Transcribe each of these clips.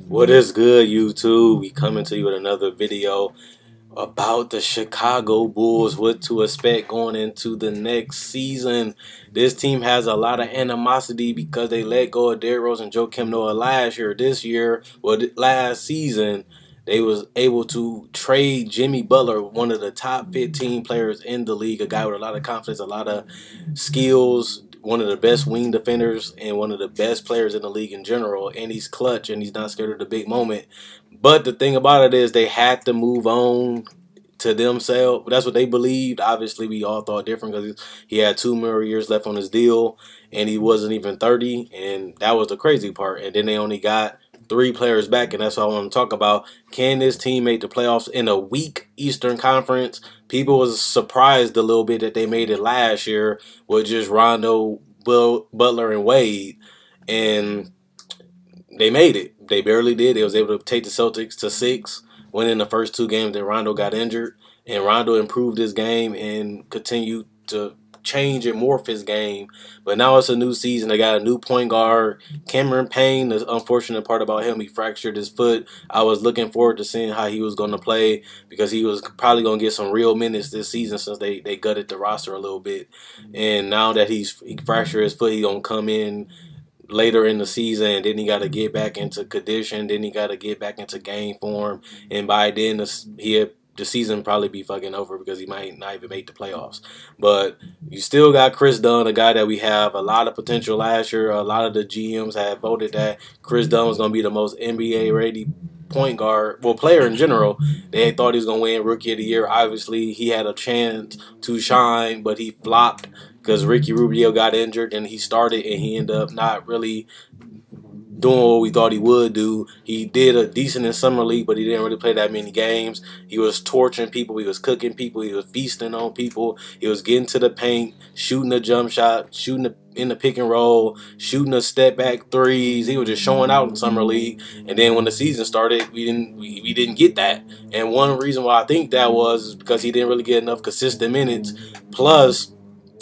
What is good, YouTube? We coming to you with another video about the Chicago Bulls, what to expect going into the next season. This team has a lot of animosity because they let go of Derrick Rose and Joakim Noah last year. This year, last season, they was able to trade Jimmy Butler, one of the top 15 players in the league, a guy with a lot of confidence, a lot of skills, one of the best wing defenders and one of the best players in the league in general. And he's clutch and he's not scared of the big moment. But the thing about it is they had to move on to themselves. That's what they believed. Obviously, we all thought different because he had 2 more years left on his deal and he wasn't even 30. And that was the crazy part. And then they only got 3 players back, and that's what I want to talk about. Can this team make the playoffs in a weak Eastern Conference? People was surprised a little bit that they made it last year with just Rondo, Butler, and Wade, and they made it. They barely did. They was able to take the Celtics to 6, winning the first 2 games. Then Rondo got injured, and Rondo improved his game and continued to change and morph his game. But now it's a new season. They got a new point guard, Cameron Payne. The unfortunate part about him, he fractured his foot. I was looking forward to seeing how he was going to play because he was probably going to get some real minutes this season since they gutted the roster a little bit. And now that he fractured his foot, he's going to come in later in the season, and then he got to get back into condition, then he got to get back into game form, and by then the season probably be fucking over because he might not even make the playoffs. But you still got Chris Dunn, a guy that we have a lot of potential last year. A lot of the GMs had voted that Chris Dunn was going to be the most NBA ready point guard, well, player in general. They thought he was going to win Rookie of the Year. Obviously, he had a chance to shine, but he flopped because Ricky Rubio got injured and he started and he ended up not really doing what we thought he would do. He did a decent in summer league, but he didn't really play that many games. He was torching people. He was cooking people. He was feasting on people. He was getting to the paint, shooting a jump shot, shooting in the pick and roll, shooting a step back threes. He was just showing out in summer league. And then when the season started, we didn't get that. And one reason why I think that was because he didn't really get enough consistent minutes. Plus,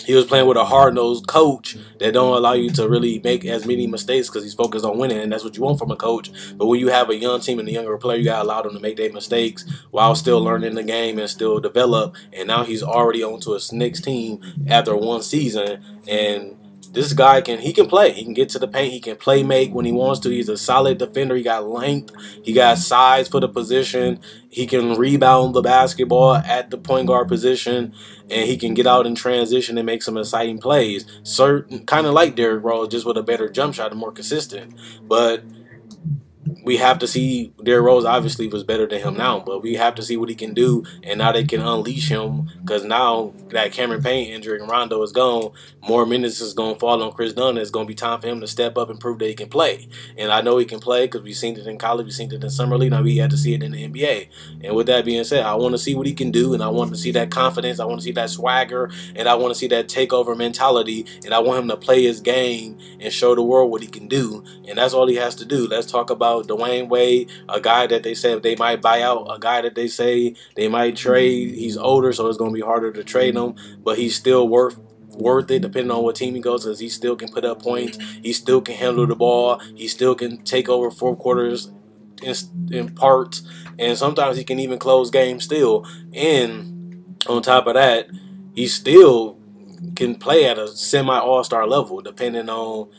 he was playing with a hard-nosed coach that don't allow you to really make as many mistakes because he's focused on winning, and that's what you want from a coach. But when you have a young team and a younger player, you got to allow them to make their mistakes while still learning the game and still develop. And now he's already on to his next team after 1 season, and this guy he can play. He can get to the paint. He can play make when he wants to. He's a solid defender. He got length. He got size for the position. He can rebound the basketball at the point guard position, and he can get out in transition and make some exciting plays. Kind of like Derrick Rose, just with a better jump shot and more consistent. But we have to see. Derrick Rose obviously was better than him now, but we have to see what he can do, and now they can unleash him because now that Cameron Payne injury and Rondo is gone, more minutes is going to fall on Chris Dunn. It's going to be time for him to step up and prove that he can play. And I know he can play because we've seen it in college, we've seen it in summer league, now we had to see it in the NBA. And with that being said, I want to see what he can do, and I want to see that confidence, I want to see that swagger, and I want to see that takeover mentality, and I want him to play his game and show the world what he can do, and that's all he has to do. Let's talk about Dwayne Wade, a guy that they said they might buy out, a guy that they say they might trade. He's older, so it's going to be harder to trade him, but he's still worth it depending on what team he goes, because he still can put up points, he still can handle the ball, he still can take over 4 quarters in parts, and sometimes he can even close games still. And on top of that, he still can play at a semi-all-star level depending on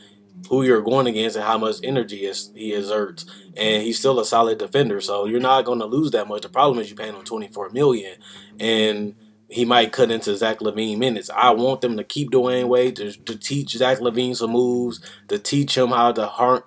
who you're going against and how much energy he exerts. And he's still a solid defender, so you're not going to lose that much. The problem is you're paying him $24 million, and he might cut into Zach LaVine minutes. I want them to keep Dwayne Wade to teach Zach LaVine some moves, to teach him how to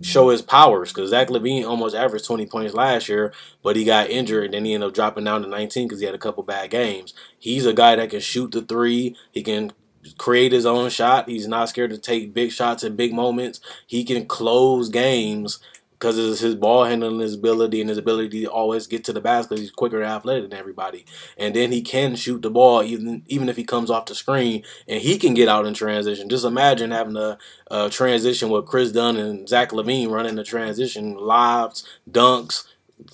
show his powers, because Zach LaVine almost averaged 20 points last year, but he got injured and then he ended up dropping down to 19 because he had a couple bad games. He's a guy that can shoot the 3. He can create his own shot. He's not scared to take big shots in big moments. He can close games because of his ball handling, his ability, and his ability to always get to the basket. He's quicker and athletic than everybody. And then he can shoot the ball even if he comes off the screen, and he can get out in transition. Just imagine having a transition with Chris Dunn and Zach LaVine running the transition, lobs, dunks,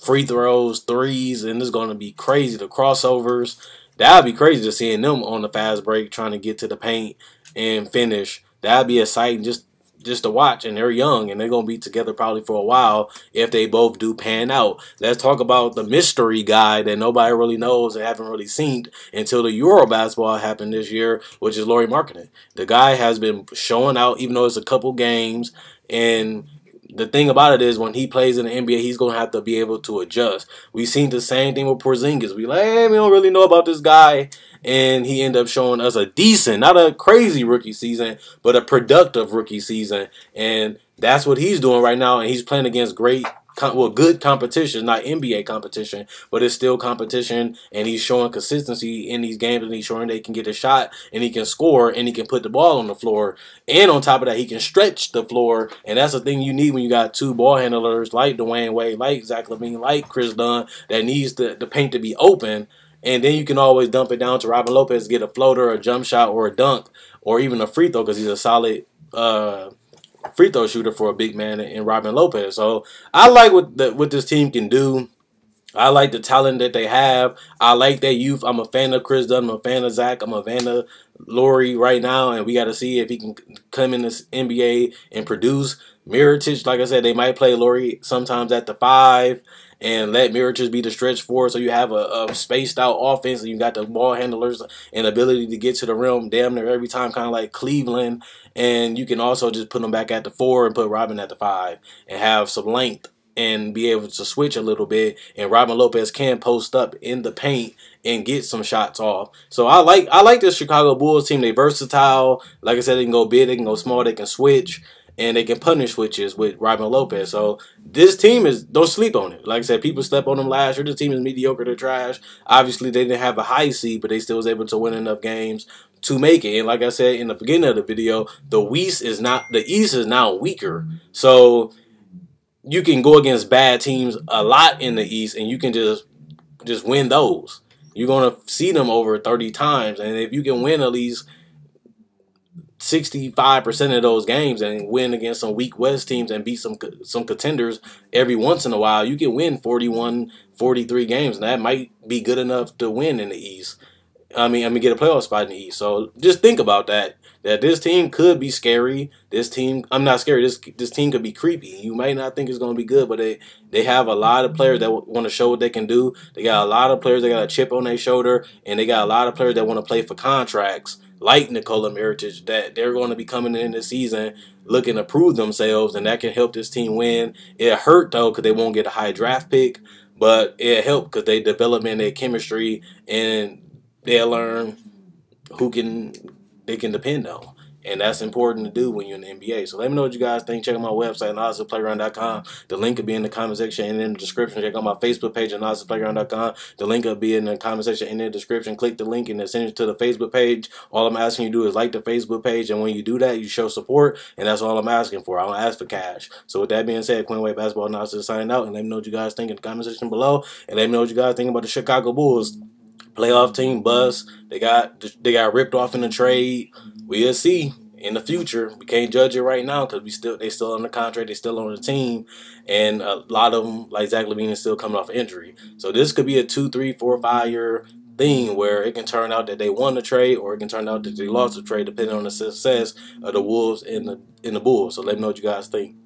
free throws, threes, and it's going to be crazy. The crossovers. That would be crazy to seeing them on the fast break trying to get to the paint and finish. That would be exciting. Just just to watch, and they're young, and they're gonna be together probably for a while if they both do pan out. Let's talk about the mystery guy that nobody really knows and haven't really seen until the Euro basketball happened this year, which is Lauri Markkanen. The guy has been showing out, even though it's a couple games, and the thing about it is when he plays in the NBA, he's going to have to be able to adjust. We've seen the same thing with Porzingis. We like, hey, we don't really know about this guy. And he ended up showing us a decent, not a crazy rookie season, but a productive rookie season. And that's what he's doing right now. And he's playing against good competition, not NBA competition, but it's still competition, and he's showing consistency in these games, and he's showing that he can get a shot, and he can score, and he can put the ball on the floor, and on top of that, he can stretch the floor, and that's the thing you need when you got two ball handlers like Dwayne Wade, like Zach LaVine, like Chris Dunn, that needs the paint to be open, and then you can always dump it down to Robin Lopez, get a floater, a jump shot, or a dunk, or even a free throw, because he's a solid free throw shooter for a big man in Robin Lopez. So I like what this team can do. I like the talent that they have. I like their youth. I'm a fan of Chris Dunn. I'm a fan of Zach. I'm a fan of Lauri right now, and we got to see if he can come in this NBA and produce. Mirotic, like I said, they might play Lauri sometimes at the 5 and let Mirotic be the stretch 4, so you have a spaced out offense, and you got the ball handlers and ability to get to the rim damn near every time, kind of like Cleveland. And you can also just put them back at the 4 and put Robin at the 5 and have some length and be able to switch a little bit. And Robin Lopez can post up in the paint and get some shots off. So I like this Chicago Bulls team. They versatile. Like I said, they can go big, they can go small, they can switch, and they can punish switches with Robin Lopez. So this team don't sleep on it. Like I said, people slept on them last year. This team is mediocre to trash. Obviously, they didn't have a high seed, but they still was able to win enough games to make it. And like I said in the beginning of the video, the East is now weaker. So you can go against bad teams a lot in the East, and you can just win those. You're going to see them over 30 times. And if you can win at least 65% of those games and win against some weak West teams and beat some contenders every once in a while, you can win 41, 43 games, and that might be good enough to win in the East. I mean, get a playoff spot in the East. So just think about that this team could be scary. I'm not scary. This team could be creepy. You might not think it's going to be good, but they have a lot of players that want to show what they can do. They got a lot of players that got a chip on their shoulder, and they got a lot of players that want to play for contracts, like Nikola Mirotic, that they're going to be coming in this season looking to prove themselves, and that can help this team win. It hurt, though, because they won't get a high draft pick, but it helped because they develop in their chemistry, and they'll learn who they can depend on. And that's important to do when you're in the NBA. So let me know what you guys think. Check out my website, NozzlePlayground.com. The link will be in the comment section and in the description. Check out my Facebook page at NozzlePlayground.com. The link will be in the comment section and in the description. Click the link and then send it to the Facebook page. All I'm asking you to do is like the Facebook page. And when you do that, you show support. And that's all I'm asking for. I don't ask for cash. So with that being said, Quinn Wade Basketball Nozzle signing out. And let me know what you guys think in the comment section below. And let me know what you guys think about the Chicago Bulls. Playoff team bust. They got ripped off in the trade. We'll see in the future. We can't judge it right now because they still on the contract. They still on the team, and a lot of them, like Zach LaVine, is still coming off injury. So this could be a 2, 3, 4, 5 year thing where it can turn out that they won the trade, or it can turn out that they lost the trade, depending on the success of the Wolves and the Bulls. So let me know what you guys think.